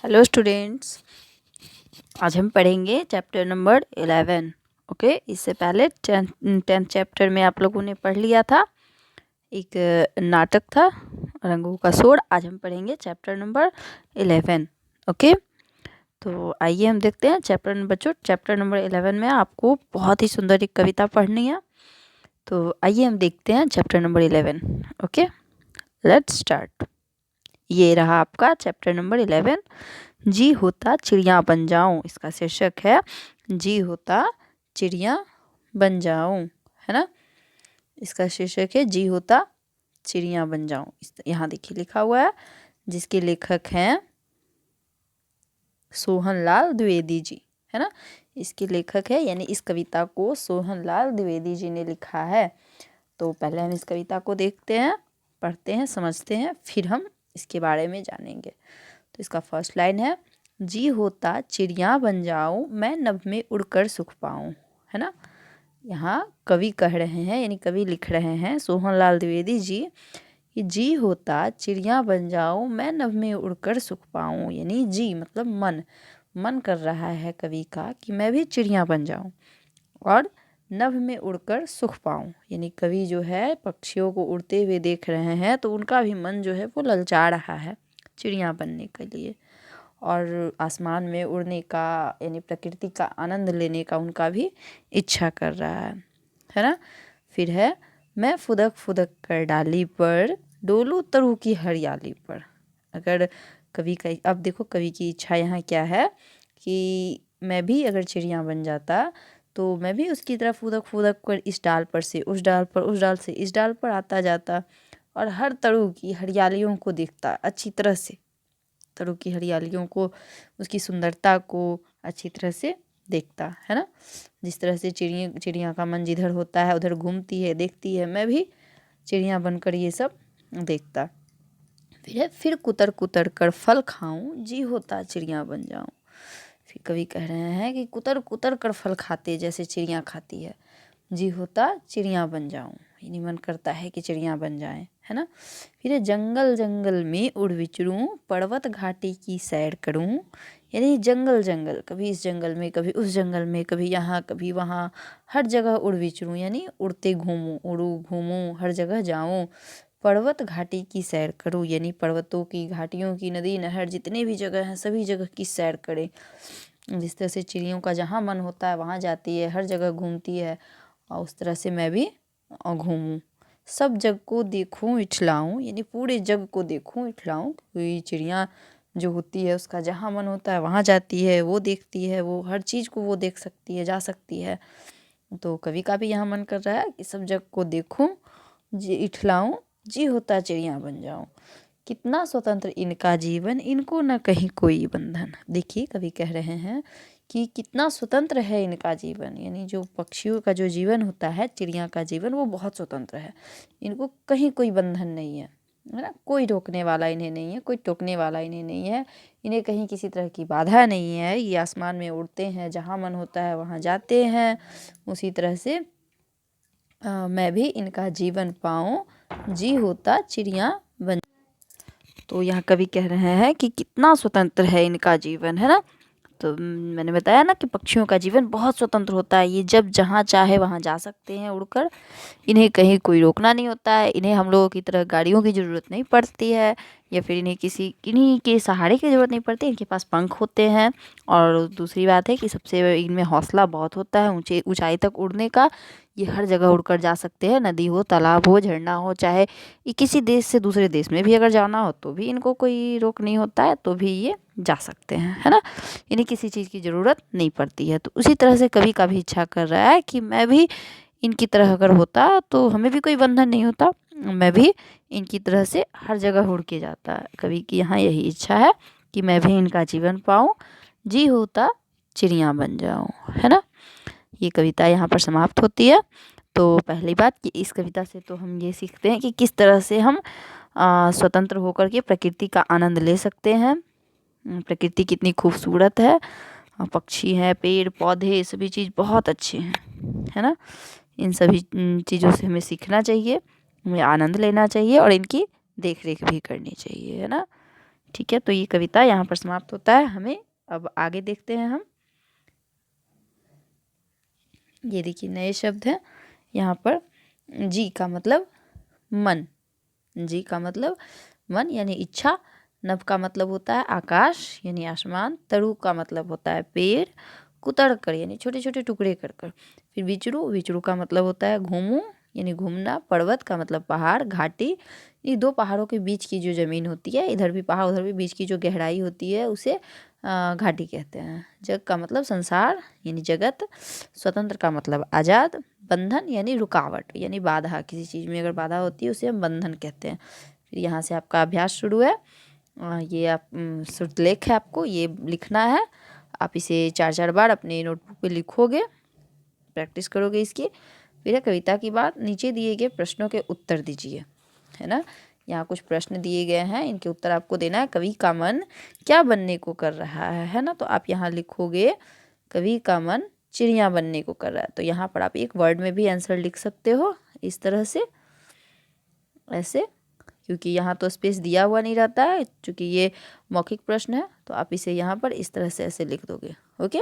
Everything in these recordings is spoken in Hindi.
हेलो स्टूडेंट्स, आज हम पढ़ेंगे चैप्टर नंबर 11। ओके, इससे पहले टेंथ चैप्टर में आप लोगों ने पढ़ लिया था। एक नाटक था रंगों का शोर। आज हम पढ़ेंगे चैप्टर नंबर 11। ओके, तो आइए हम देखते हैं चैप्टर नंबर 11 में आपको बहुत ही सुंदर एक कविता पढ़नी है। तो आइए हम देखते हैं chapter number 11। Okay, let's start. ये रहा आपका चैप्टर नंबर 11। जी होता चिड़िया बन जाऊं, इसका शीर्षक है जी होता चिड़िया बन जाऊं, है ना। इसका शीर्षक है जी होता चिड़िया बन जाऊं। यहाँ देखिए लिखा हुआ है, जिसके लेखक हैं सोहनलाल द्विवेदी जी, है ना। इसके लेखक है, यानी इस कविता को सोहनलाल द्विवेदी जी ने लिखा है। तो पहले हम इस कविता को देखते हैं, पढ़ते हैं, समझते हैं, फिर हम इसके बारे में जानेंगे। तो इसका फर्स्ट लाइन है, जी होता चिड़िया बन जाऊं, मैं नभ में उड़कर सुख पाऊं, है ना। यहाँ कवि कह रहे हैं, यानी कवि लिख रहे हैं सोहनलाल द्विवेदी जी कि जी होता चिड़िया बन जाऊं, मैं नभ में उड़कर सुख पाऊं। यानी जी मतलब मन कर रहा है कवि का कि मैं भी चिड़िया बन जाऊं और नभ में उड़कर सुख पाऊं। यानी कवि जो है पक्षियों को उड़ते हुए देख रहे हैं, तो उनका भी मन जो है वो ललचा रहा है चिड़िया बनने के लिए, और आसमान में उड़ने का यानी प्रकृति का आनंद लेने का उनका भी इच्छा कर रहा है ना। फिर है, मैं फुदक फुदक कर डाली पर डोलूं तरु की हरियाली पर। अगर कवि का, अब देखो कवि की इच्छा यहाँ क्या है कि मैं भी अगर चिड़िया बन जाता तो मैं भी उसकी तरह फुदक फुदक कर इस डाल पर से उस डाल पर, उस डाल से इस डाल पर आता जाता और हर तरह की हरियालियों को देखता अच्छी तरह से, तरह की हरियालियों को, उसकी सुंदरता को अच्छी तरह से देखता, है ना। जिस तरह से चिड़िया का मन जिधर होता है उधर घूमती है, देखती है, मैं भी चिड़िया बनकर ये सब देखता। फिर है, फिर कुतर कुतर कर फल खाऊं, जी होता चिड़िया बन जाऊं। फिर कवि कह रहे हैं कि कुतर कुतर कर फल खाते जैसे चिड़िया खाती है, जी होता चिड़िया बन जाऊं। यानी मन करता है कि चिड़िया बन जाएं, है ना। फिर जंगल जंगल में उड़ विचरूं, पर्वत घाटी की सैर करूं। यानी जंगल जंगल, कभी इस जंगल में, कभी उस जंगल में, कभी यहाँ कभी वहाँ, हर जगह उड़ विचरूं, यानी उड़ते घूमूं, उड़ूं घूमूं, हर जगह जाऊं। पर्वत घाटी की सैर करूं, यानी पर्वतों की, घाटियों की, नदी नहर जितने भी जगह हैं सभी जगह की सैर करें। जिस तरह से चिड़ियों का जहाँ मन होता है वहाँ जाती है, हर जगह घूमती है, और उस तरह से मैं भी घूमूं, सब जग को देखूं इठलाऊं। यानी पूरे जग को देखूं इठलाऊं। कोई चिड़िया जो होती है उसका जहाँ मन होता है वहाँ जाती है, वो देखती है, वो हर चीज़ को वो देख सकती है, जा सकती है। तो कवि का भी यहाँ मन कर रहा है कि सब जग को देखूं, जी इठलाऊं, जी होता चिड़िया बन जाऊं। कितना स्वतंत्र इनका जीवन, इनको न कहीं कोई बंधन। देखिए कवि कह रहे हैं कि कितना स्वतंत्र है इनका जीवन, यानी जो पक्षियों का जो जीवन होता है, चिड़िया का जीवन, वो बहुत स्वतंत्र है। इनको कहीं कोई बंधन नहीं है ना, कोई रोकने वाला इन्हें नहीं है, कोई टोकने वाला इन्हें नहीं है, इन्हें कहीं किसी तरह की बाधा नहीं है। ये आसमान में उड़ते हैं, जहाँ मन होता है वहाँ जाते हैं। उसी तरह से मैं भी इनका जीवन पाऊँ, जी होता चिड़िया बन। तो यहाँ कवि कह रहे हैं कि कितना स्वतंत्र है इनका जीवन, है ना। तो मैंने बताया ना कि पक्षियों का जीवन बहुत स्वतंत्र होता है, ये जब जहाँ चाहे वहाँ जा सकते हैं उड़कर, इन्हें कहीं कोई रोकना नहीं होता है, इन्हें हम लोगों की तरह गाड़ियों की ज़रूरत नहीं पड़ती है, या फिर इन्हें किन्हीं के सहारे की ज़रूरत नहीं पड़ती। इनके पास पंख होते हैं, और दूसरी बात है कि सबसे इनमें हौसला बहुत होता है ऊंचाई तक उड़ने का। ये हर जगह उड़कर जा सकते हैं, नदी हो, तालाब हो, झरना हो, चाहे ये किसी देश से दूसरे देश में भी अगर जाना हो तो भी इनको कोई रोक नहीं होता है, तो भी ये जा सकते हैं, है ना। इन्हें किसी चीज़ की ज़रूरत नहीं पड़ती है। तो उसी तरह से कवि का भी इच्छा कर रहा है कि मैं भी इनकी तरह अगर होता तो हमें भी कोई बंधन नहीं होता, मैं भी इनकी तरह से हर जगह उड़ के जाता। कवि की यहाँ यही इच्छा है कि मैं भी इनका जीवन पाऊँ, जी होता चिड़िया बन जाऊँ, है ना। ये कविता यहाँ पर समाप्त होती है। तो पहली बात कि इस कविता से तो हम ये सीखते हैं कि किस तरह से हम स्वतंत्र होकर के प्रकृति का आनंद ले सकते हैं। प्रकृति कितनी खूबसूरत है, पक्षी हैं, पेड़ पौधे, सभी चीज़ बहुत अच्छे हैं, है ना। इन सभी चीज़ों से हमें सीखना चाहिए, हमें आनंद लेना चाहिए और इनकी देख रेख भी करनी चाहिए, है ना। ठीक है, तो ये कविता यहाँ पर समाप्त होता है। हमें अब आगे देखते हैं हम। ये देखिए नए शब्द हैं यहाँ पर। जी का मतलब मन, जी का मतलब मन यानी इच्छा। नभ का मतलब होता है आकाश यानी आसमान। तरु का मतलब होता है पेड़। कुतड़ कर यानी छोटे छोटे टुकड़े कर कर। फिर विचरू, विचरू का मतलब होता है घूमू यानी घूमना। पर्वत का मतलब पहाड़। घाटी, ये दो पहाड़ों के बीच की जो ज़मीन होती है, इधर भी पहाड़ उधर भी, बीच की जो गहराई होती है उसे घाटी कहते हैं। जग का मतलब संसार यानी जगत। स्वतंत्र का मतलब आज़ाद। बंधन यानी रुकावट यानी बाधा, किसी चीज़ में अगर बाधा होती है उसे हम बंधन कहते हैं। फिर यहाँ से आपका अभ्यास शुरू है। ये आप श्रुतलेख है, आपको ये लिखना है। आप इसे 4-4 बार अपने नोटबुक पे लिखोगे, प्रैक्टिस करोगे इसकी। फिर है कविता की बात। नीचे दिए गए प्रश्नों के उत्तर दीजिए, है ना। यहाँ कुछ प्रश्न दिए गए हैं, इनके उत्तर आपको देना है। कवि का मन क्या बनने को कर रहा है ना। तो आप यहाँ लिखोगे कवि का मन चिड़िया बनने को कर रहा है। तो यहाँ पर आप एक वर्ड में भी आंसर लिख सकते हो इस तरह से, ऐसे, क्योंकि यहाँ तो स्पेस दिया हुआ नहीं रहता है, क्योंकि ये मौखिक प्रश्न है। तो आप इसे यहाँ पर इस तरह से ऐसे लिख दोगे। ओके।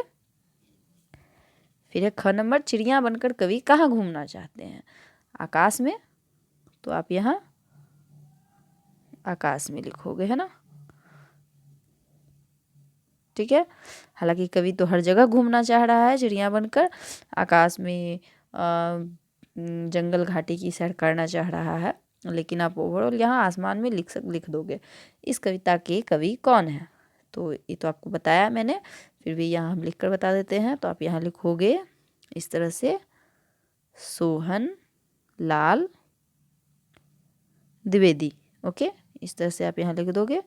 फिर है ख नंबर। चिड़िया बनकर कवि कहाँ घूमना चाहते हैं? आकाश में। तो आप यहाँ आकाश में लिखोगे, है ना। ठीक है। हालांकि कवि तो हर जगह घूमना चाह रहा है चिड़िया बनकर। आकाश में, जंगल घाटी की सैर करना चाह रहा है, लेकिन आप ओवरऑल यहाँ आसमान में लिख दोगे। इस कविता के कवि कौन है? तो ये तो आपको बताया मैंने, फिर भी यहाँ हम लिख कर बता देते हैं। तो आप यहाँ लिखोगे इस तरह से, सोहन लाल द्विवेदी। ओके, इस तरह से आप यहाँ लिख दोगे,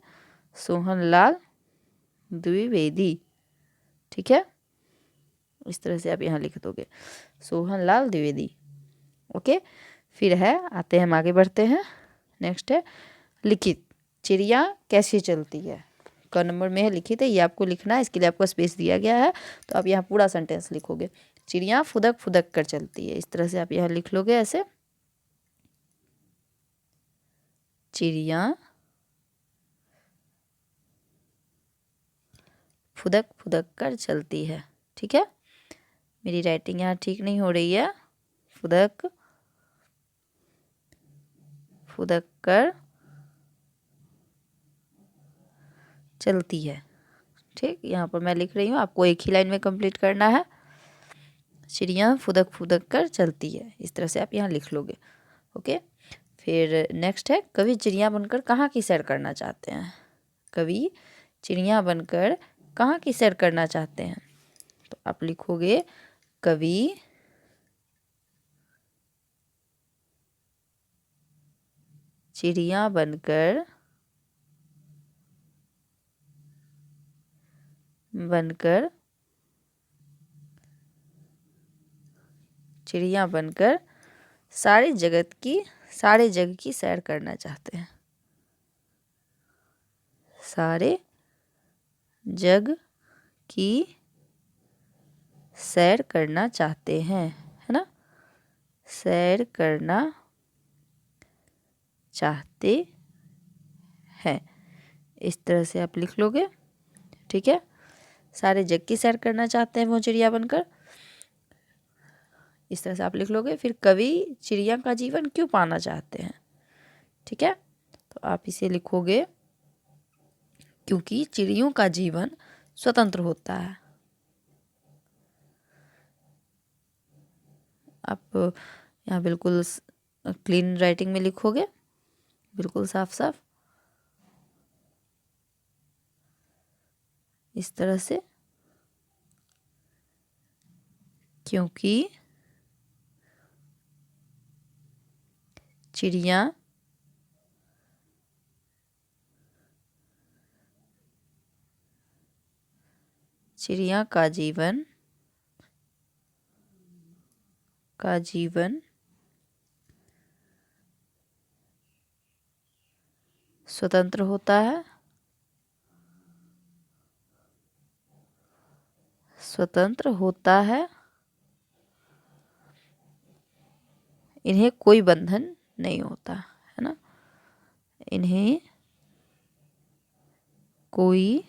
सोहन लाल द्विवेदी। ठीक है, इस तरह से आप यहाँ लिख दोगे, सोहन लाल द्विवेदी। ओके। फिर है, आते हैं हम आगे बढ़ते हैं। नेक्स्ट है लिखित। चिड़िया कैसे चलती है? क नंबर में है लिखित है, ये आपको लिखना है। इसके लिए आपको स्पेस दिया गया है। तो आप यहाँ पूरा सेंटेंस लिखोगे। चिड़िया फुदक फुदक कर चलती है, इस तरह से आप यहाँ लिख लोगे ऐसे, चिड़िया फुदक फुदक कर चलती है। ठीक है, मेरी राइटिंग यहाँ ठीक नहीं हो रही है। फुदक फुदक कर चलती है। ठीक, यहाँ पर मैं लिख रही हूँ, आपको एक ही लाइन में कंप्लीट करना है। चिड़िया फुदक फुदक कर चलती है, इस तरह से आप यहाँ लिख लोगे। ओके। फिर नेक्स्ट है, कवि चिड़िया बनकर कहाँ की सैर करना चाहते हैं? कवि चिड़िया बनकर कहाँ की सैर करना चाहते हैं? तो आप लिखोगे, कवि चिड़िया बनकर चिड़िया बनकर सारे जग की सैर करना चाहते हैं। सारे जग की सैर करना चाहते हैं, है ना। सैर करना चाहते हैं, इस तरह से आप लिख लोगे। ठीक है, सारे जग की सैर करना चाहते हैं वो चिड़िया बनकर, इस तरह से आप लिख लोगे। फिर कवि चिड़िया का जीवन क्यों पाना चाहते हैं? ठीक है, तो आप इसे लिखोगे, क्योंकि चिड़ियों का जीवन स्वतंत्र होता है। आप यहाँ बिल्कुल क्लीन राइटिंग में लिखोगे, बिल्कुल साफ साफ, इस तरह से, क्योंकि चिड़िया का जीवन स्वतंत्र होता है, इन्हें कोई बंधन नहीं होता, है ना। इन्हें कोई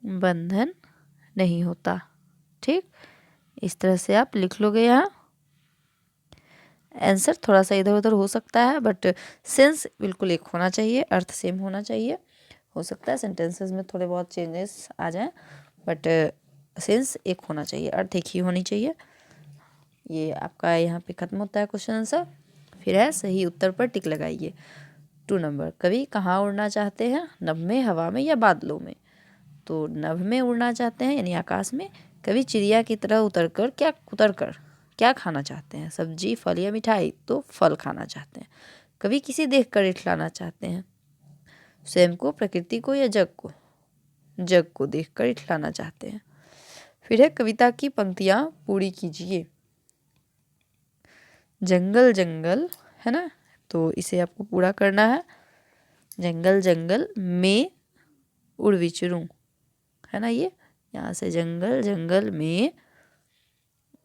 बंधन नहीं होता। ठीक, इस तरह से आप लिख लोगे। यहाँ आंसर थोड़ा सा इधर उधर हो सकता है, बट सेंस बिल्कुल एक होना चाहिए, अर्थ सेम होना चाहिए। हो सकता है सेंटेंसेस में थोड़े बहुत चेंजेस आ जाएं, बट सेंस एक होना चाहिए, अर्थ एक ही होनी चाहिए। ये आपका यहाँ पे ख़त्म होता है क्वेश्चन आंसर। फिर है सही उत्तर पर टिक लगाइए। 2 नंबर, कवि कहाँ उड़ना चाहते हैं, नभ में, हवा में या बादलों में। तो नभ में उड़ना चाहते हैं यानी आकाश में। कवि चिड़िया की तरह उतर कर क्या खाना चाहते हैं, सब्जी, फल या मिठाई। तो फल खाना चाहते हैं। कवि किसे देख कर इठलाना चाहते हैं, स्वयं को, प्रकृति को या जग को देख कर इठलाना चाहते हैं। फिर है कविता की पंक्तियाँ पूरी कीजिए। जंगल जंगल है ना, तो इसे आपको पूरा करना है। जंगल जंगल में उड़ विचरूं, है ना, ये यहाँ से जंगल जंगल में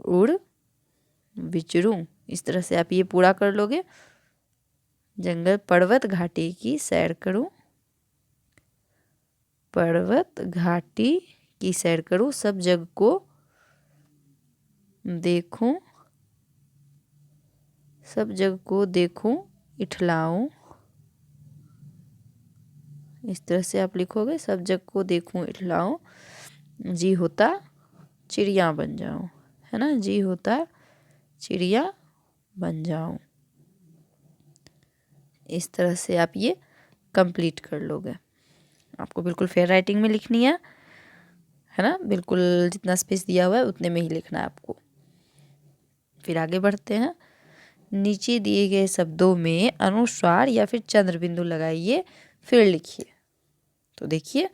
उड़ विचरूं, इस तरह से आप ये पूरा कर लोगे। जंगल पर्वत घाटी की सैर करूं, पर्वत घाटी की सैर करूं, सब जग को देखूं, सब जग को देखूं, इठलाऊं। इस तरह से आप लिखोगे, सब जग को देखूं इठलाऊं, जी होता चिड़िया बन जाऊं, है ना, जी होता चिड़िया बन जाऊं। इस तरह से आप ये कंप्लीट कर लोगे। आपको बिल्कुल फेयर राइटिंग में लिखनी है ना, बिल्कुल जितना स्पेस दिया हुआ है उतने में ही लिखना है आपको। फिर आगे बढ़ते हैं। नीचे दिए गए शब्दों में अनुस्वार या फिर चंद्र बिंदु लगाइए, फिर लिखिए। तो देखिए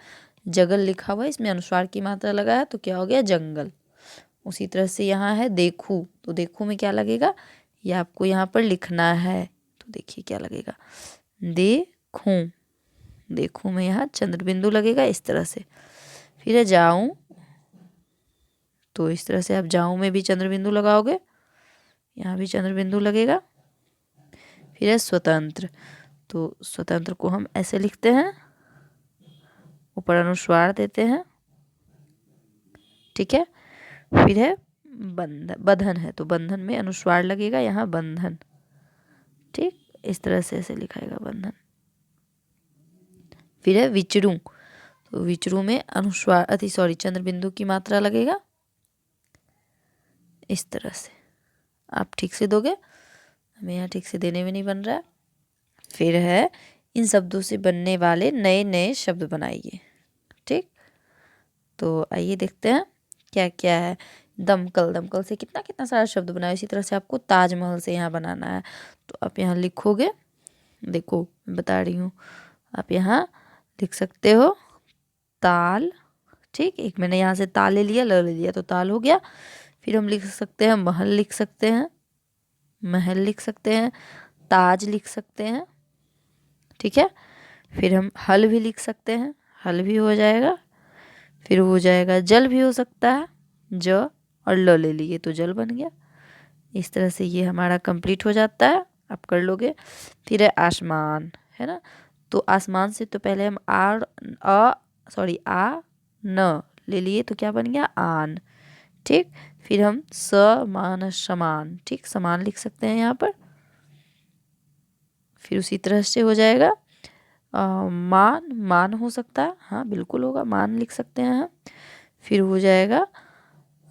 जगल लिखा हुआ है, इसमें अनुस्वार की मात्रा लगा है तो क्या हो गया, जंगल। उसी तरह से यहाँ है देखूं, तो देखूं में क्या लगेगा, ये आपको यहाँ पर लिखना है। तो देखिए क्या लगेगा, देखूं, देखूं में यहाँ चंद्र बिंदु लगेगा इस तरह से। फिर है जाऊं, तो इस तरह से आप जाऊं में भी चंद्र बिंदु लगाओगे, यहाँ भी चंद्र बिंदु लगेगा। फिर है स्वतंत्र, तो स्वतंत्र को हम ऐसे लिखते हैं, ऊपर अनुस्वार देते हैं। ठीक है। फिर है बंधन है, तो बंधन में अनुस्वार लगेगा, यहाँ बंधन। ठीक, इस तरह से ऐसे लिखाएगा बंधन। फिर है विचरूं, तो विचरूं में अनुस्वार चंद्र बिंदु की मात्रा लगेगा इस तरह से। आप ठीक से दोगे, हमें यहाँ ठीक से देने में नहीं बन रहा है। फिर है इन शब्दों से बनने वाले नए नए शब्द बनाइए। ठीक, तो आइए देखते हैं क्या क्या है। दमकल, दमकल से कितना कितना सारा शब्द बनाया। इसी तरह से आपको ताजमहल से यहाँ बनाना है, तो आप यहाँ लिखोगे, देखो मैं बता रही हूँ, आप यहाँ लिख सकते हो ताल। ठीक, एक मैंने यहाँ से ताल ले लिया, ल ले लिया, तो ताल हो गया। फिर हम लिख सकते हैं महल, लिख सकते हैं महल, लिख सकते हैं ताज, लिख सकते हैं। ठीक है, फिर हम हल भी लिख सकते हैं, हल भी हो जाएगा। फिर हो जाएगा जल भी हो सकता है, ज और ल ले लिए तो जल बन गया। इस तरह से ये हमारा कंप्लीट हो जाता है, आप कर लोगे। फिर है आसमान, है ना, तो आसमान से तो पहले हम आ न ले लिए तो क्या बन गया, आन। ठीक, फिर हम समान समान, ठीक, समान लिख सकते हैं यहाँ पर। फिर उसी तरह से हो जाएगा मान, मान हो सकता है, हाँ बिल्कुल होगा, मान लिख सकते हैं हम। फिर हो जाएगा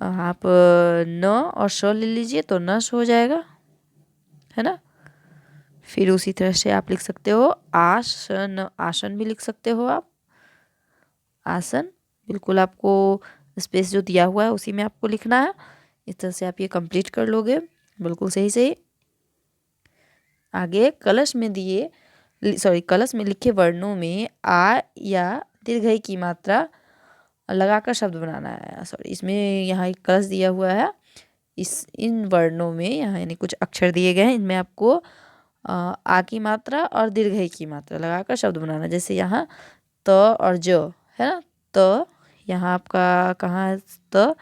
आप न और श ले लीजिए तो नश हो जाएगा, है ना। फिर उसी तरह से आप लिख सकते हो आसन, आसन भी लिख सकते हो आप, आसन। बिल्कुल आपको स्पेस जो दिया हुआ है उसी में आपको लिखना है। इस तरह से आप ये कंप्लीट कर लोगे बिल्कुल सही सही। आगे कलश में कलश में लिखे वर्णों में आ या दीर्घई की मात्रा लगाकर शब्द बनाना है। इसमें यहाँ एक कलश दिया हुआ है, इन वर्णों में यहाँ यानी कुछ अक्षर दिए गए हैं, इनमें आपको आ की मात्रा और दीर्घई की मात्रा लगाकर शब्द बनाना। जैसे यहाँ त और ज है ना, त यहाँ आपका कहाँ है, त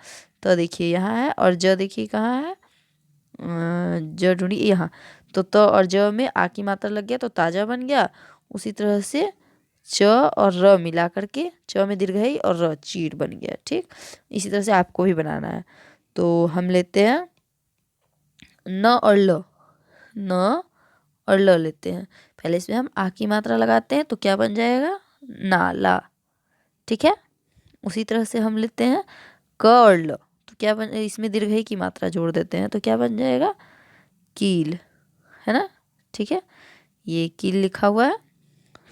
देखिए यहाँ है, और ज देखिए कहाँ है, ज ढूंढिए यहाँ। तो त और ज में आ की मात्रा लग गया तो ताजा बन गया। उसी तरह से च और र मिला करके, च में दीर्घई और र, चीड़ बन गया। ठीक, इसी तरह से आपको भी बनाना है। तो हम लेते हैं न और ल, न और ल लेते हैं। पहले इसमें हम आ की मात्रा लगाते हैं तो क्या बन जाएगा, नाला। ठीक है, उसी तरह से हम लेते हैं क और ल, तो क्या बन, इसमें दीर्घई की मात्रा जोड़ देते हैं तो क्या बन जाएगा, कील, है ना। ठीक है, ये कील लिखा हुआ है।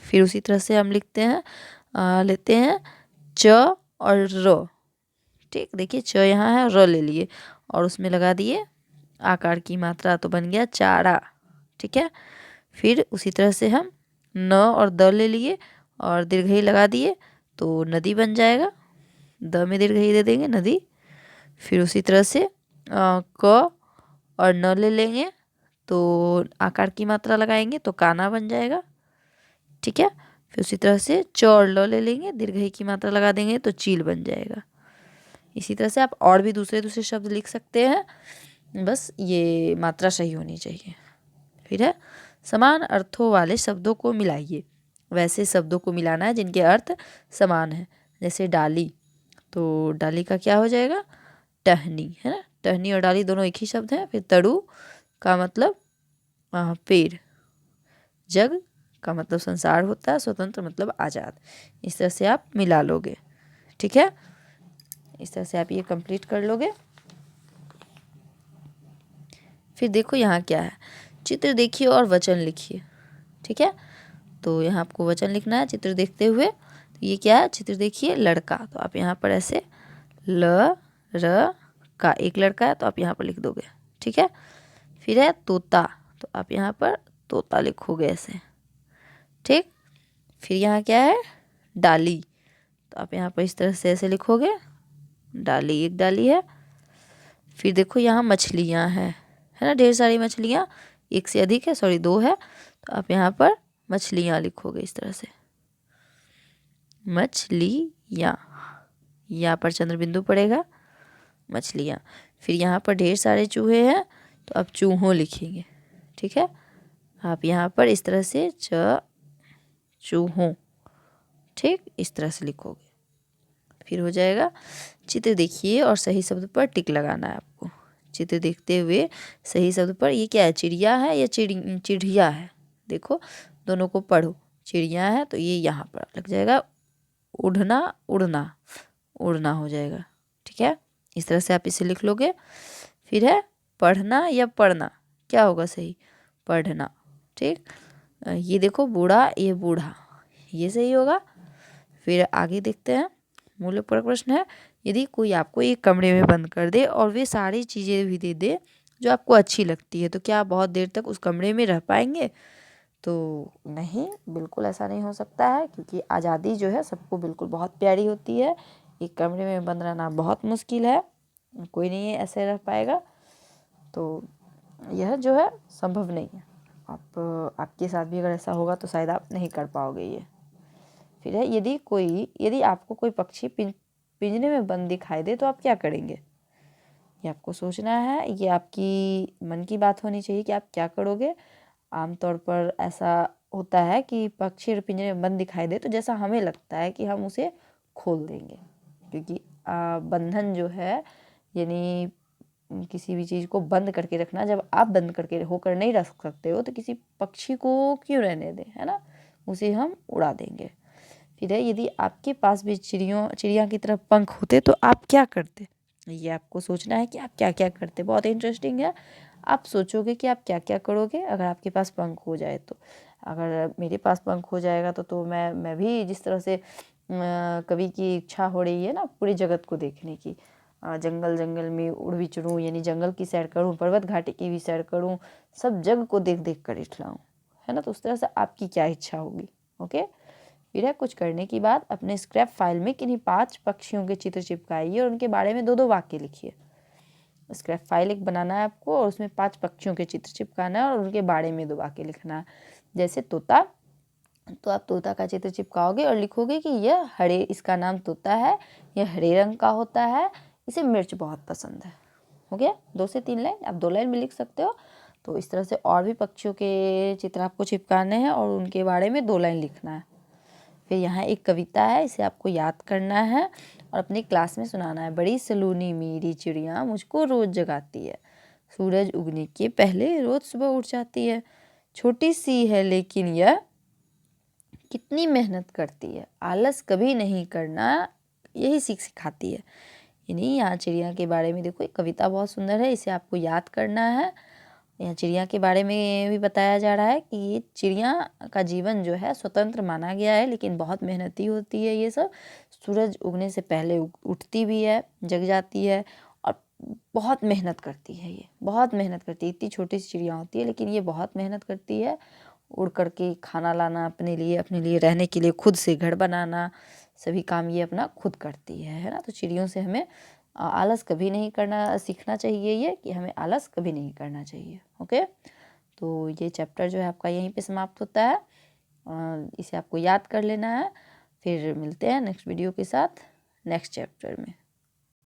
फिर उसी तरह से हम लिखते हैं लेते हैं च और र। ठीक, देखिए च यहाँ है, र ले लिए और उसमें लगा दिए आकार की मात्रा तो बन गया चारा। ठीक है, फिर उसी तरह से हम न और द ले लिए और दीर्घई लगा दिए तो नदी बन जाएगा, द में दीर्घई दे देंगे, नदी। फिर उसी तरह से क और न ले लेंगे तो आकार की मात्रा लगाएंगे तो काना बन जाएगा। ठीक है, फिर उसी तरह से च और ल ले लेंगे, दीर्घई की मात्रा लगा देंगे तो चील बन जाएगा। इसी तरह से आप और भी दूसरे दूसरे शब्द लिख सकते हैं, बस ये मात्रा सही होनी चाहिए। फिर है समान अर्थों वाले शब्दों को मिलाइए। वैसे शब्दों को मिलाना है जिनके अर्थ समान है। जैसे डाली, तो डाली का क्या हो जाएगा, टहनी, है ना। टहनी और डाली दोनों एक ही शब्द हैं। फिर तड़ू का मतलब पेड़, जग का मतलब संसार होता है, स्वतंत्र मतलब आज़ाद। इस तरह से आप मिला लोगे। ठीक है, इस तरह से आप ये कंप्लीट कर लोगे। फिर देखो यहाँ क्या है, चित्र देखिए और वचन लिखिए। ठीक है, तो यहाँ आपको वचन लिखना है चित्र देखते हुए। तो ये क्या है, चित्र देखिए लड़का, तो आप यहाँ पर ऐसे ल र का, एक लड़का है तो आप यहाँ पर लिख दोगे। ठीक है, फिर है तोता, तो आप यहाँ पर तोता लिखोगे ऐसे। ठीक, फिर यहाँ क्या है, डाली, तो आप यहाँ पर इस तरह से ऐसे लिखोगे, डाली, एक डाली है। फिर देखो यहाँ मछलियाँ हैं, है ना, ढेर सारी मछलियाँ, एक से अधिक है, सॉरी 2 है, तो आप यहाँ पर मछलियाँ लिखोगे इस तरह से, मछलियाँ, यहाँ पर चंद्र बिंदु पड़ेगा, मछलियाँ। फिर यहाँ पर ढेर सारे चूहे हैं तो आप चूहों लिखेंगे। ठीक है, आप यहाँ पर इस तरह से चूहों, ठीक, इस तरह से लिखोगे। फिर हो जाएगा चित्र देखिए और सही शब्द पर टिक लगाना है आपको। चित्र देखते हुए सही शब्द पर, ये क्या है, चिड़िया है या चिड़िया है, देखो दोनों को पढ़ो। चिड़िया है तो ये यहाँ पर लग जाएगा, उड़ना, उड़ना, उड़ना हो जाएगा। ठीक है, इस तरह से आप इसे लिख लोगे। फिर है पढ़ना या पढ़ना, क्या होगा सही, पढ़ना। ठीक, ये देखो बूढ़ा, ये बूढ़ा, ये सही होगा। फिर आगे देखते हैं, मूल्यपूर्ण प्रश्न है, यदि कोई आपको एक कमरे में बंद कर दे और वे सारी चीज़ें भी दे दे जो आपको अच्छी लगती है, तो क्या आप बहुत देर तक उस कमरे में रह पाएंगे। तो नहीं, बिल्कुल ऐसा नहीं हो सकता है, क्योंकि आज़ादी जो है सबको बिल्कुल बहुत प्यारी होती है। एक कमरे में बंद रहना बहुत मुश्किल है, कोई नहीं ऐसे रह पाएगा। तो यह जो है संभव नहीं है। आपके साथ भी अगर ऐसा होगा तो शायद आप नहीं कर पाओगे ये। फिर है यदि आपको कोई पक्षी पिंजरे में बंद दिखाई दे तो आप क्या करेंगे। ये आपको सोचना है, ये आपकी मन की बात होनी चाहिए कि आप क्या करोगे। आमतौर पर ऐसा होता है कि पक्षी पिंजरे में बंद दिखाई दे तो जैसा हमें लगता है कि हम उसे खोल देंगे, क्योंकि बंधन जो है, यानी किसी भी चीज़ को बंद करके रखना, जब आप बंद करके होकर नहीं रख सकते हो तो किसी पक्षी को क्यों रहने दें, है ना, उसे हम उड़ा देंगे। फिर है यदि आपके पास भी चिड़िया की तरह पंख होते तो आप क्या करते। ये आपको सोचना है कि आप क्या क्या करते, बहुत इंटरेस्टिंग है। आप सोचोगे कि आप क्या क्या करोगे अगर आपके पास पंख हो जाए तो। अगर मेरे पास पंख हो जाएगा तो मैं भी जिस तरह से कवि की इच्छा हो रही है ना पूरे जगत को देखने की, जंगल जंगल में उड़ विचरूँ, यानी जंगल की सैर करूँ, पर्वत घाटी की भी सैर करूँ, सब जग को देख देख कर इठलाऊँ, है ना। तो उस तरह से आपकी क्या इच्छा होगी। ओके, फिर है कुछ करने की बाद अपने स्क्रैप फाइल में किन्हीं 5 पक्षियों के चित्र चिपकाइए और उनके बारे में 2-2 वाक्य लिखिए। स्क्रैप फाइल एक बनाना है आपको और उसमें 5 पक्षियों के चित्र चिपकाना है और उनके बारे में 2 वाक्य लिखना है। जैसे तोता, तो आप तोता का चित्र चिपकाओगे और लिखोगे कि यह हरे, इसका नाम तोता है, यह हरे रंग का होता है, इसे मिर्च बहुत पसंद है। हो गया 2 से 3 लाइन, आप 2 लाइन भी लिख सकते हो। तो इस तरह से और भी पक्षियों के चित्र आपको चिपकाने हैं और उनके बारे में 2 लाइन लिखना है। फिर यहाँ एक कविता है, इसे आपको याद करना है और अपनी क्लास में सुनाना है। बड़ी सलोनी मेरी चिड़िया मुझको रोज जगाती है, सूरज उगने के पहले रोज सुबह उठ जाती है। छोटी सी है लेकिन यह कितनी मेहनत करती है, आलस कभी नहीं करना यही सीख सिखाती है। यानी यहाँ चिड़िया के बारे में देखो, एक कविता बहुत सुंदर है, इसे आपको याद करना है। यहाँ चिड़िया के बारे में भी बताया जा रहा है कि ये चिड़िया का जीवन जो है स्वतंत्र माना गया है, लेकिन बहुत मेहनती होती है ये सब। सूरज उगने से पहले उठती भी है, जग जाती है और बहुत मेहनत करती है। ये बहुत मेहनत करती है, इतनी छोटी सी चिड़िया होती है लेकिन ये बहुत मेहनत करती है। उड़ करके खाना लाना अपने लिए रहने के लिए, खुद से घर बनाना, सभी काम ये अपना खुद करती है ना। तो चिड़ियों से हमें आलस कभी नहीं करना सीखना चाहिए, ये कि हमें आलस कभी नहीं करना चाहिए। ओके, तो ये चैप्टर जो है आपका यहीं पे समाप्त होता है। इसे आपको याद कर लेना है। फिर मिलते हैं नेक्स्ट वीडियो के साथ नेक्स्ट चैप्टर में।